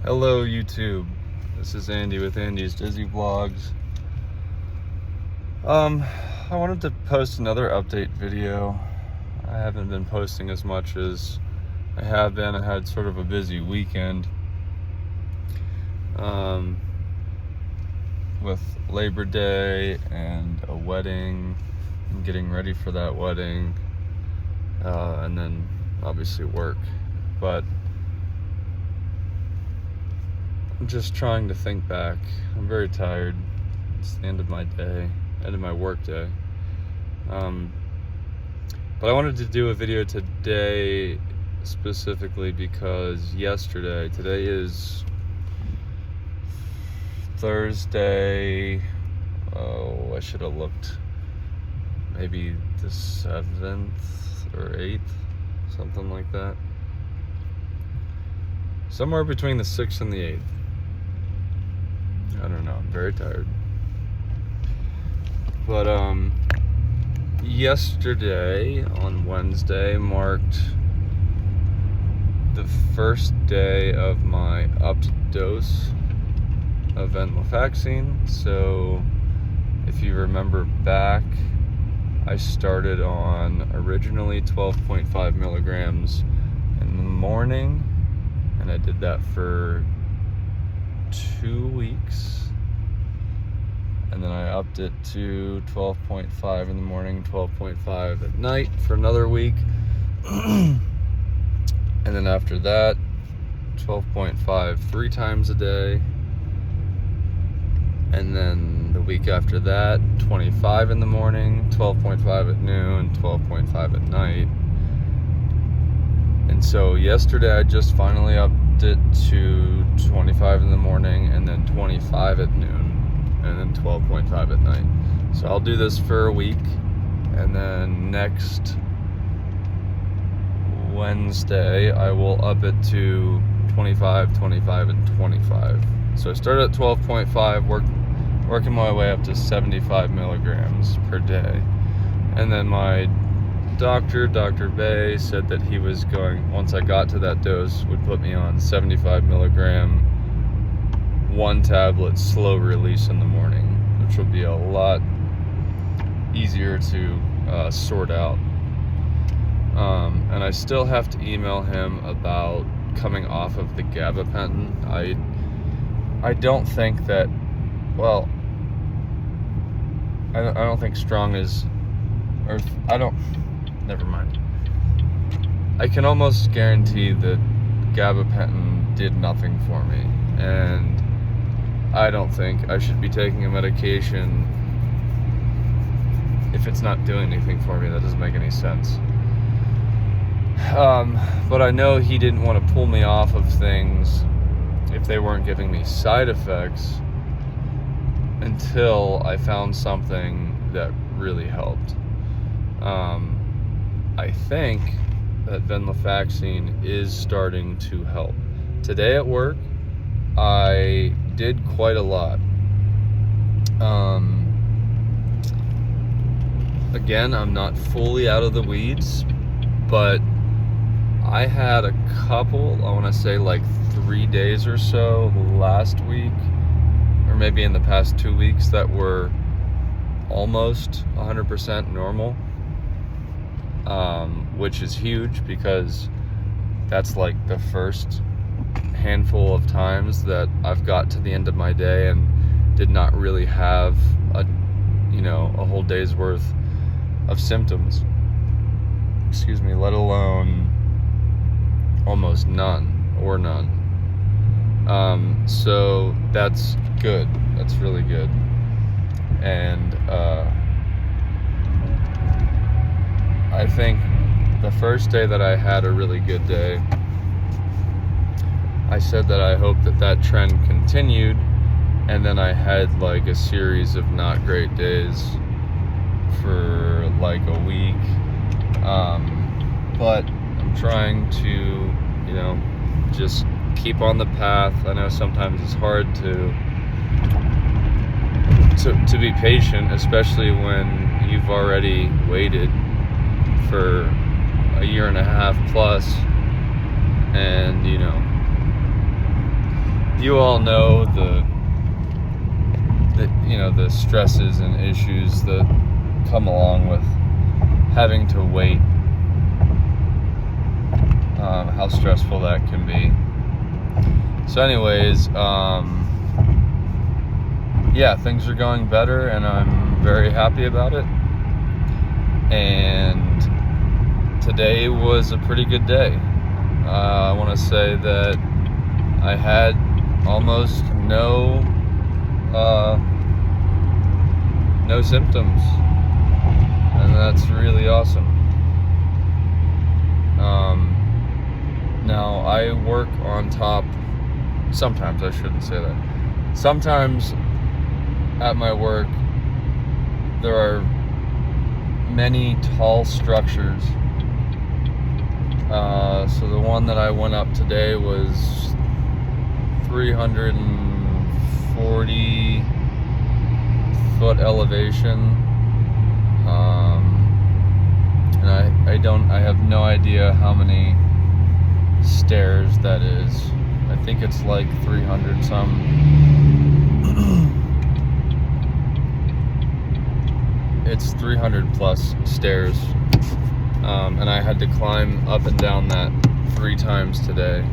Hello YouTube, this is Andy with Andy's Dizzy Vlogs. I wanted to post another update video. I haven't been posting as much as I have been. I had sort of a busy weekend with Labor Day and a wedding and getting ready for that wedding, and then obviously work. But I'm just trying to think back. I'm very tired. It's the end of my day, end of my work day. But I wanted to do a video today specifically because today is Thursday. Oh, I should have looked. Maybe the 7th or 8th, something like that. Somewhere between the 6th and the 8th. I don't know, I'm very tired. But yesterday on Wednesday marked the first day of my upped dose of Venlafaxine. So if you remember back, I started on originally 12.5 milligrams in the morning, and I did that for 2 weeks, and then I upped it to 12.5 in the morning, 12.5 at night for another week, and then after that 12.5 3 times a day, and then the week after that 25 in the morning, 12.5 at noon, 12.5 at night. And so yesterday I just finally upped it to 25 in the morning, and then 25 at noon, and then 12.5 at night. So I'll do this for a week, and then next Wednesday I will up it to 25, 25, and 25. So I started at 12.5, working my way up to 75 milligrams per day. And then my Dr. Bay said that he was going, once I got to that dose, would put me on 75 milligram, 1 tablet, slow release in the morning, which will be a lot easier to sort out. And I still have to email him about coming off of the Gabapentin. I don't think that, well, I don't think strong is, or never mind. I can almost guarantee that Gabapentin did nothing for me, and I don't think I should be taking a medication if it's not doing anything for me. That doesn't make any sense. But I know he didn't want to pull me off of things if they weren't giving me side effects until I found something that really helped. I think that Venlafaxine is starting to help. Today at work, I did quite a lot. Again, I'm not fully out of the weeds, but I had a couple, I want to say like 3 days or so last week, or maybe in the past 2 weeks, that were almost 100% normal. Which is huge, because that's like the first handful of times that I've got to the end of my day and did not really have a whole day's worth of symptoms, let alone almost none or none. So that's good. That's really good. And I think the first day that I had a really good day, I said that I hope that trend continued, and then I had like a series of not great days for like a week. But I'm trying to, just keep on the path. I know sometimes it's hard to be patient, especially when you've already waited for a year and a half plus, and you all know the the stresses and issues that come along with having to wait, how stressful that can be. So anyways, yeah, things are going better and I'm very happy about it. And today was a pretty good day. I want to say that I had almost no symptoms, and that's really awesome. Now I work on top, sometimes, I shouldn't say that. Sometimes at my work there are many tall structures. So the one that I went up today was 340 foot elevation, and I have no idea how many stairs that is. I think it's like 300 some. It's 300 plus stairs, and I had to climb up and down that 3 times today.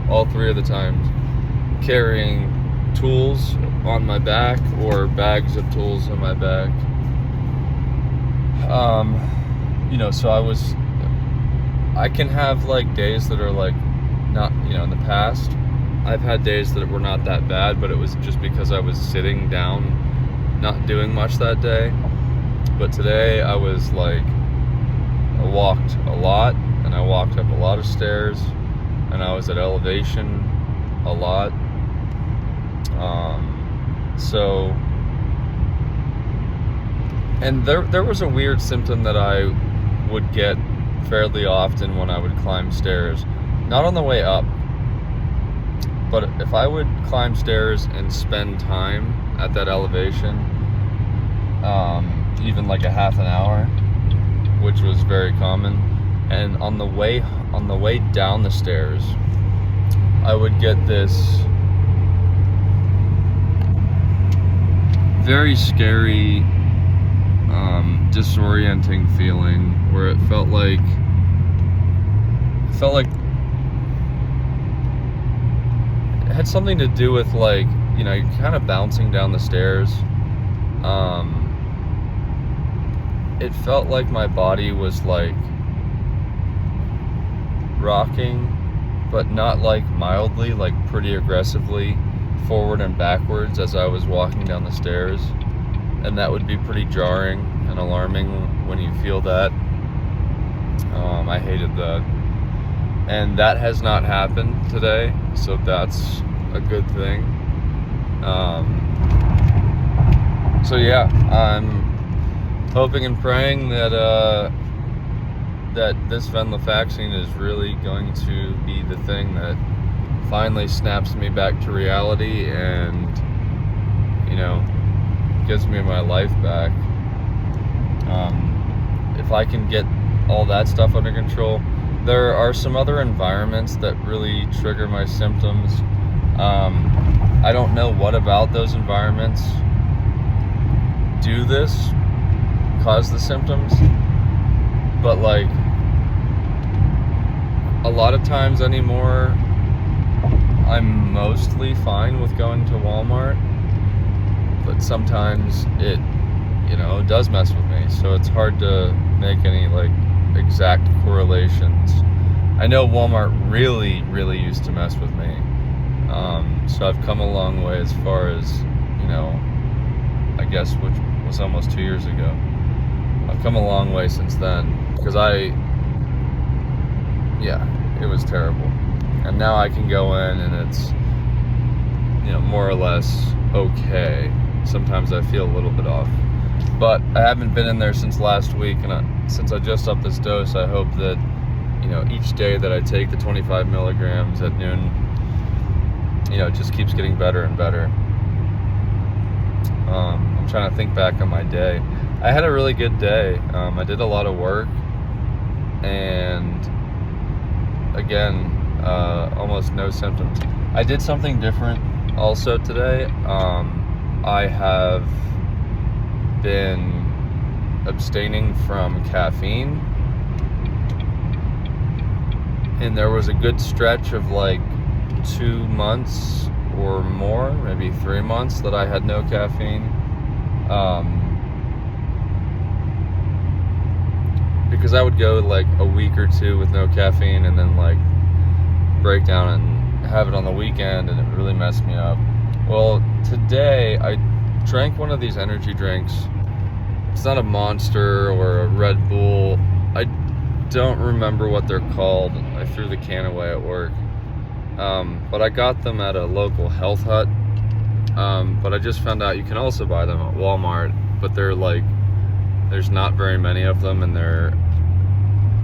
All 3 of the times, carrying tools on my back or bags of tools on my back. So I can have like days that are like not, in the past, I've had days that were not that bad, but it was just because I was sitting down, not doing much that day. But today I was like, I walked a lot, and I walked up a lot of stairs, and I was at elevation a lot. And there was a weird symptom that I would get fairly often when I would climb stairs. Not on the way up, but if I would climb stairs and spend time at that elevation, even like a half an hour, which was very common, and on the way down the stairs, I would get this very scary, disorienting feeling where it felt like it had something to do with like, you're kind of bouncing down the stairs. It felt like my body was like rocking, but not like mildly, like pretty aggressively forward and backwards as I was walking down the stairs. And that would be pretty jarring and alarming when you feel that. I hated that. And that has not happened today, so that's a good thing. So yeah, I'm hoping and praying that that this Venlafaxine is really going to be the thing that finally snaps me back to reality and, gives me my life back. If I can get all that stuff under control. There are some other environments that really trigger my symptoms. I don't know what about those environments cause the symptoms, but like a lot of times anymore, I'm mostly fine with going to Walmart, but sometimes it does mess with me, so it's hard to make any like exact correlations. I know Walmart really, really used to mess with me, so I've come a long way as far as, I guess, which was almost 2 years ago. I've come a long way since then, because it was terrible. And now I can go in and it's, more or less okay. Sometimes I feel a little bit off. But I haven't been in there since last week, and since I just upped this dose, I hope that, each day that I take the 25 milligrams at noon, it just keeps getting better and better. I'm trying to think back on my day. I had a really good day. I did a lot of work, and again, almost no symptoms. I did something different also today. I have been abstaining from caffeine, and there was a good stretch of like 2 months or more, maybe 3 months, that I had no caffeine. Because I would go like a week or two with no caffeine and then like break down and have it on the weekend, and it really messed me up. Well, today I drank one of these energy drinks. It's not a Monster or a Red Bull. I don't remember what they're called. I threw the can away at work. But I got them at a local health hut. But I just found out you can also buy them at Walmart, but they're like, there's not very many of them, and they're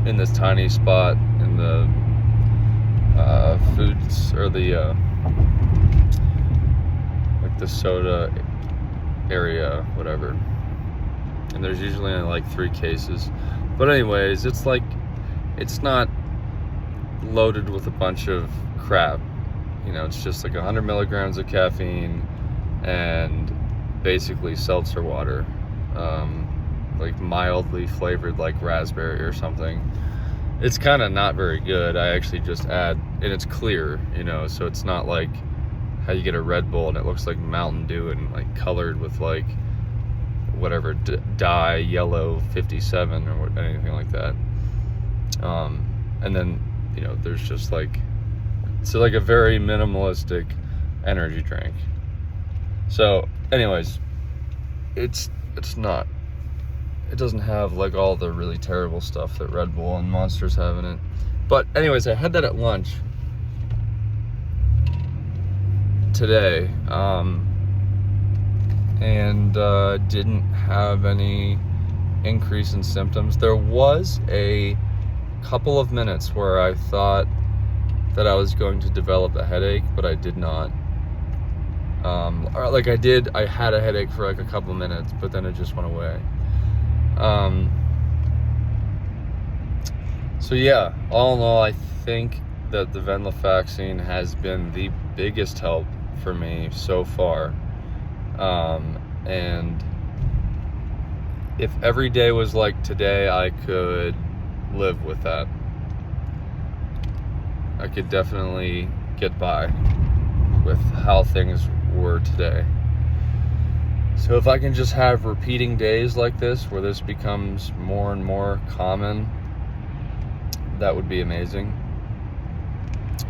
in this tiny spot in the foods, or the like the soda area, whatever. And there's usually only like 3 cases. But anyways, it's like, it's not loaded with a bunch of crap. You know, it's just like 100 milligrams of caffeine and basically seltzer water, like mildly flavored like raspberry or something. It's kind of not very good. I actually just add, and it's clear, you know, so it's not like how you get a Red Bull and it looks like Mountain Dew and like colored with like whatever dye yellow 57 or anything like that. And then, you know, there's just like, so like a very minimalistic energy drink. So anyways, it doesn't have like all the really terrible stuff that Red Bull and Monsters have in it. But anyways, I had that at lunch today, and didn't have any increase in symptoms. There was a couple of minutes where I thought that I was going to develop a headache, but I did not. Or like I had a headache for like a couple minutes, but then it just went away. So yeah, all in all, I think that the Venlafaxine has been the biggest help for me so far. And if every day was like today, I could live with that. I could definitely get by with how things were today. So if I can just have repeating days like this, where this becomes more and more common, that would be amazing.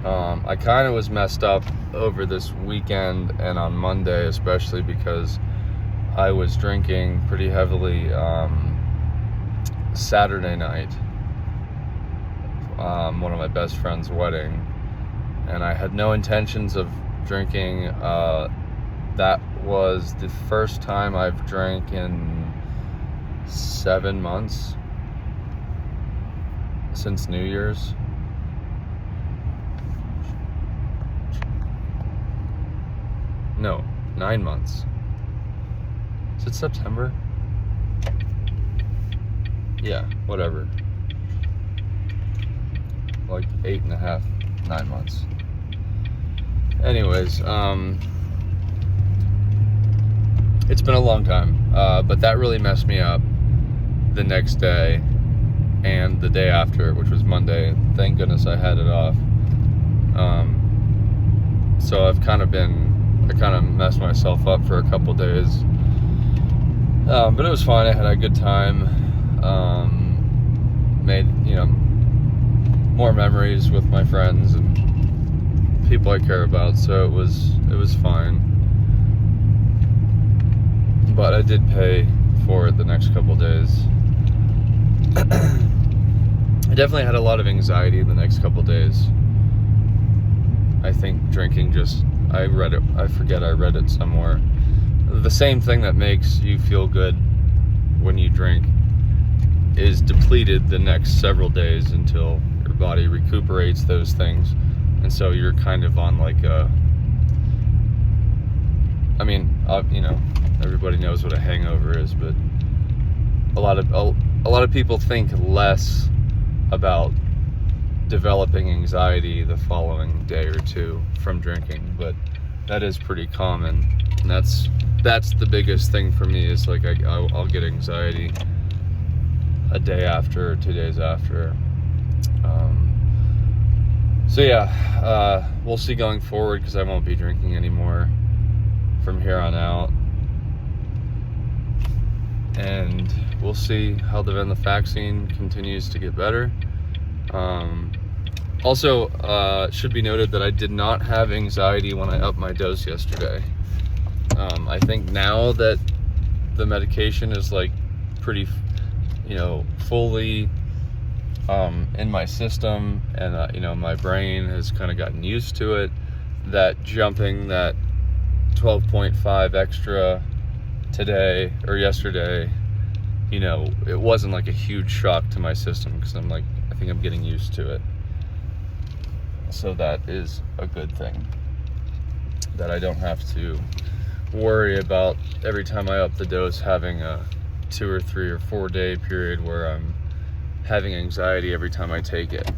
I kind of was messed up over this weekend and on Monday, especially because I was drinking pretty heavily Saturday night, one of my best friend's wedding, and I had no intentions of drinking. That was the first time I've drank in 7 months since New Year's. No, 9 months. Is it September? Yeah, whatever. Like 8.5, 9 months. Anyways, it's been a long time, but that really messed me up the next day and the day after, which was Monday. Thank goodness I had it off. So I kind of messed myself up for a couple days, but it was fine. I had a good time, made, you know, more memories with my friends and people I care about, so it was fine. But I did pay for it the next couple days. I definitely had a lot of anxiety the next couple days. I think drinking I read it somewhere. The same thing that makes you feel good when you drink is depleted the next several days until your body recuperates those things. And so you're kind of on like you know, everybody knows what a hangover is, but a lot of people think less about developing anxiety the following day or two from drinking, but that is pretty common. And that's the biggest thing for me, is like I'll get anxiety a day after or 2 days after. So yeah, we'll see going forward, because I won't be drinking anymore from here on out, and we'll see how the Venlafaxine continues to get better. Also, should be noted that I did not have anxiety when I upped my dose yesterday. I think now that the medication is like pretty, fully in my system, and my brain has kind of gotten used to it, that jumping that 12.5 extra today or yesterday, it wasn't like a huge shock to my system, because I think I'm getting used to it. So that is a good thing, that I don't have to worry about every time I up the dose having a 2 or 3 or 4 day period where I'm having anxiety every time I take it.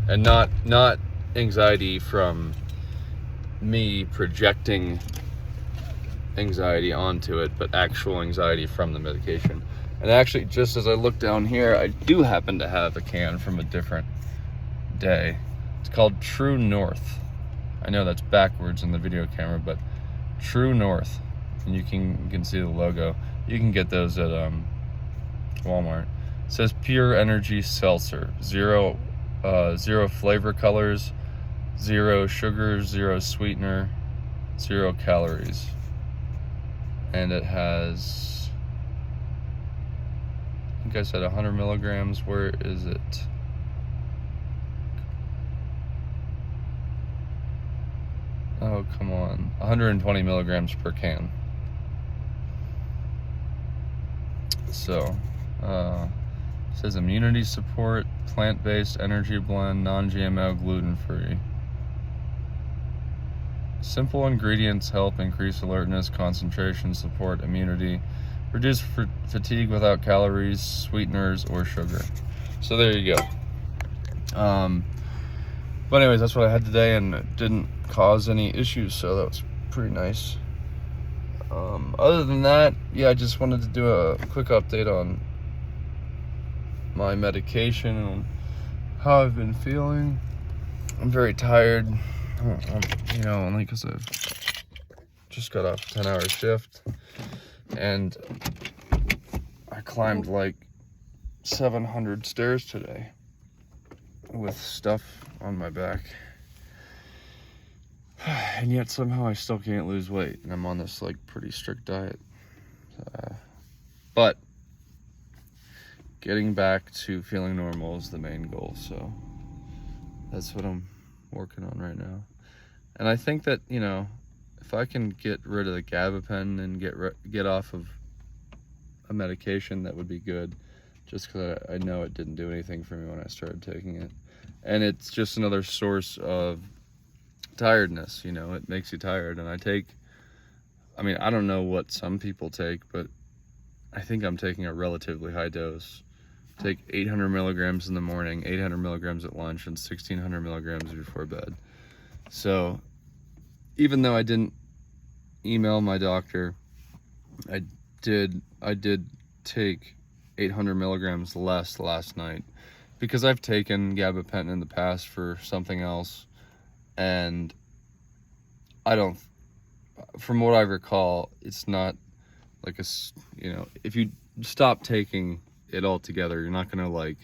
And not anxiety from me projecting anxiety onto it, but actual anxiety from the medication. And actually, just as I look down here, I do happen to have a can from a different day. It's called True North. I know that's backwards in the video camera, but True North. And you can see the logo. You can get those at Walmart. It says Pure Energy Seltzer. Zero flavor colors, 0 sugar, 0 sweetener, 0 calories. And it has, I think I said 100 milligrams. Where is it? Oh, come on. 120 milligrams per can. So, it says immunity support, plant-based energy blend, non-GMO, gluten-free. Simple ingredients help increase alertness, concentration, support immunity, reduce fatigue without calories, sweeteners, or sugar. So there you go. But anyways, that's what I had today, and it didn't cause any issues, so that was pretty nice. Other than that, yeah, I just wanted to do a quick update on my medication and how I've been feeling. I'm very tired, only because I've just got off a 10-hour shift, and I climbed like 700 stairs today with stuff on my back. And yet somehow I still can't lose weight, and I'm on this like pretty strict diet. But getting back to feeling normal is the main goal, so that's what I'm working on right now. And I think that, if I can get rid of the Gabapentin and get off of a medication, that would be good, just because I know it didn't do anything for me when I started taking it. And it's just another source of tiredness, it makes you tired. And I don't know what some people take, but I think I'm taking a relatively high dose. Take 800 milligrams in the morning, 800 milligrams at lunch, and 1600 milligrams before bed. So even though I didn't email my doctor, I did take 800 milligrams less last night, because I've taken Gabapentin in the past for something else, and from what I recall, it's not like if you stop taking it altogether, you're not gonna like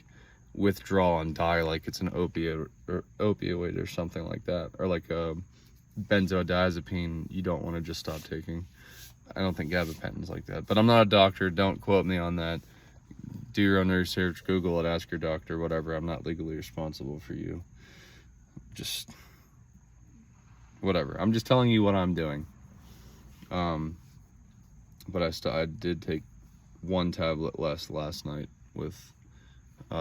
withdraw and die like it's an opioid or something like that, or like a benzodiazepine you don't want to just stop taking. I don't think Gabapentin's like that, but I'm not a doctor. Don't quote me on that. Do your own research, Google it, ask your doctor, whatever. I'm not legally responsible for you. Just whatever. I'm just telling you what I'm doing. But I did take 1 tablet less last night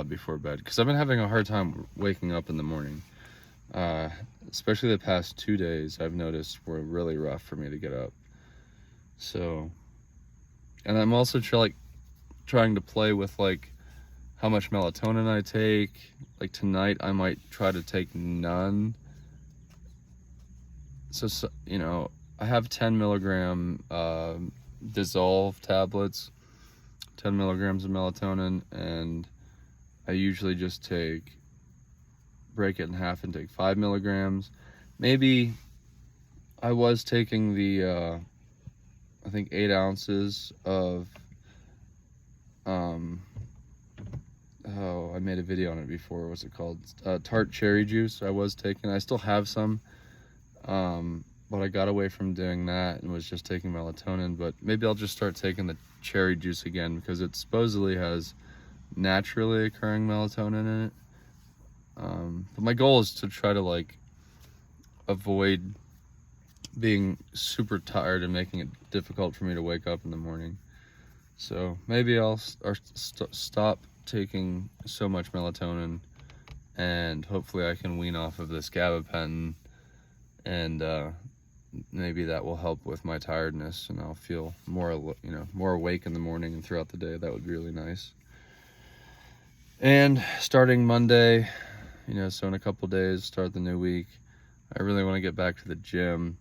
before bed, because I've been having a hard time waking up in the morning. Especially the past 2 days, I've noticed were really rough for me to get up. So, and I'm also trying to play with like how much melatonin I take. Like tonight, I might try to take none. So you know, I have 10 milligram dissolve tablets, 10 milligrams of melatonin, and I usually just break it in half and take 5 milligrams. Maybe I was taking the, I think 8 ounces of, I made a video on it before. What's it called? Tart cherry juice. I was taking. I still have some, but I got away from doing that and was just taking melatonin. But maybe I'll just start taking the cherry juice again, because it supposedly has naturally occurring melatonin in it. But my goal is to try to like avoid being super tired and making it difficult for me to wake up in the morning. So maybe I'll stop taking so much melatonin, and hopefully I can wean off of this Gabapentin, and maybe that will help with my tiredness, and I'll feel more, more awake in the morning and throughout the day. That would be really nice. And starting Monday, so in a couple days, start the new week, I really want to get back to the gym.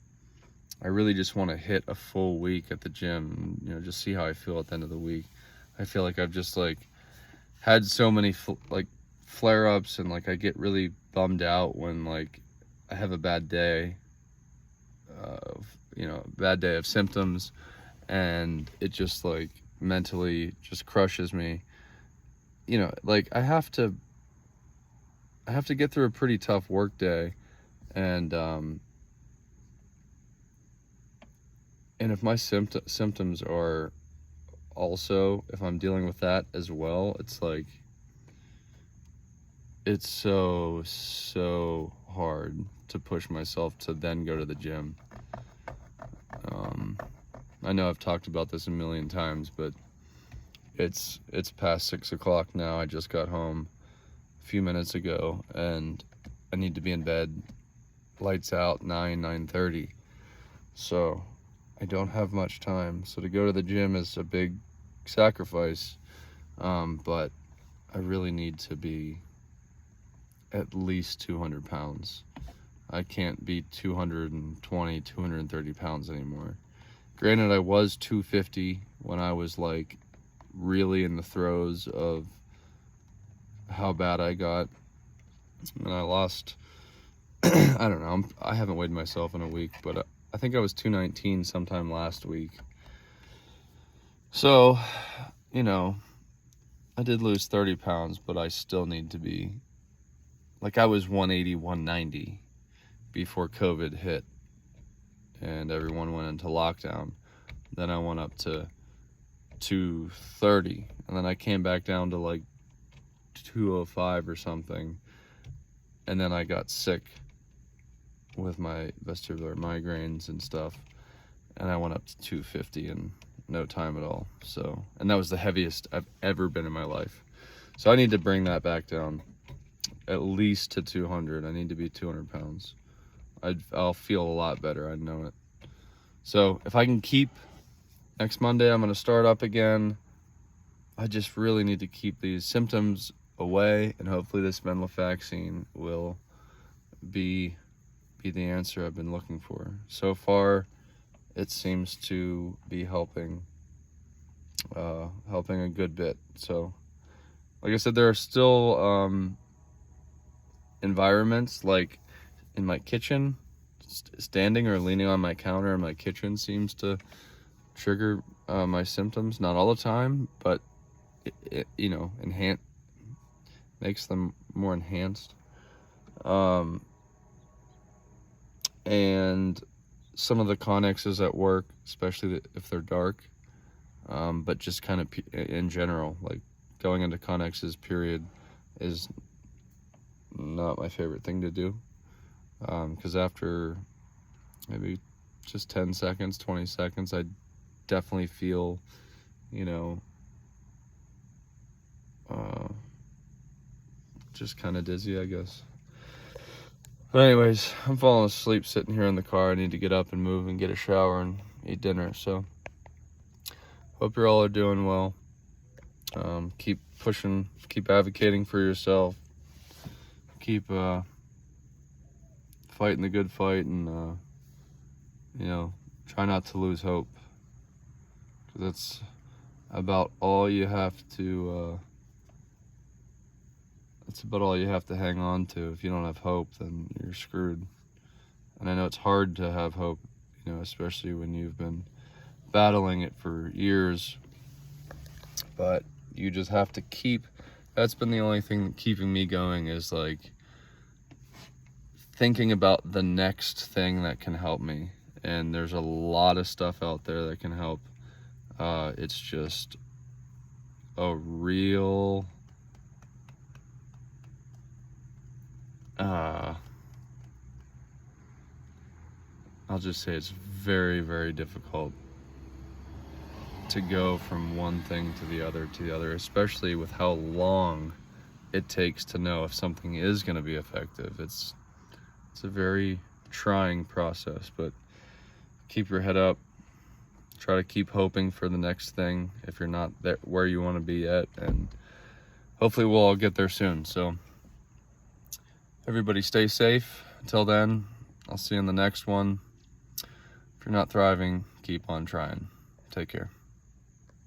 I really just want to hit a full week at the gym, just see how I feel at the end of the week. I feel like I've just had so many flare-ups, and I get really bummed out when I have a bad day of symptoms, and it just mentally just crushes me. I have to get through a pretty tough work day, and if my symptoms are also, if I'm dealing with that as well, it's so hard to push myself to then go to the gym. I know I've talked about this a million times, but it's past 6 o'clock now. I just got home a few minutes ago, and I need to be in bed, lights out, 9:30. So I don't have much time. So to go to the gym is a big sacrifice, but I really need to be at least 200 pounds. I can't be 220, 230 pounds anymore. Granted, I was 250 when I was really in the throes of how bad I got, and I lost, I don't know, I haven't weighed myself in a week, but I think I was 219 sometime last week. So, I did lose 30 pounds, but I still need to be, I was 180, 190 before COVID hit and everyone went into lockdown. Then I went up to 230, and then I came back down to 205 or something, and then I got sick with my vestibular migraines and stuff, and I went up to 250 in no time at all. So, and that was the heaviest I've ever been in my life. So I need to bring that back down at least to 200. I need to be 200 pounds. I'll feel a lot better. I know it. So if I can keep, next Monday I'm going to start up again. I just really need to keep these symptoms away, and hopefully this Venlafaxine will be the answer I've been looking for. So far, it seems to be helping a good bit. So, like I said, there are still environments in my kitchen, standing or leaning on my counter in my kitchen seems to trigger my symptoms. Not all the time, but it makes them more enhanced. And some of the connexes at work, especially if they're dark, but just kind of in general, going into connexes period is not my favorite thing to do, because after maybe just 10 seconds, 20 seconds, I definitely feel, just kind of dizzy, I guess. But anyways, I'm falling asleep sitting here in the car. I need to get up and move and get a shower and eat dinner. So hope you all are doing well. Keep pushing, keep advocating for yourself, keep fighting the good fight, and you know, try not to lose hope, because that's about all you have to hang on to. If you don't have hope, then you're screwed. And I know it's hard to have hope, you know, especially when you've been battling it for years, but you just have to keep, that's been the only thing keeping me going, is like thinking about the next thing that can help me. And there's a lot of stuff out there that can help. It's just a real I'll just say it's very, very difficult to go from one thing to the other, especially with how long it takes to know if something is going to be effective. It's a very trying process, but keep your head up. Try to keep hoping for the next thing if you're not there where you want to be yet, and hopefully we'll all get there soon. So everybody stay safe. Until then, I'll see you in the next one. If you're not thriving, keep on trying. Take care.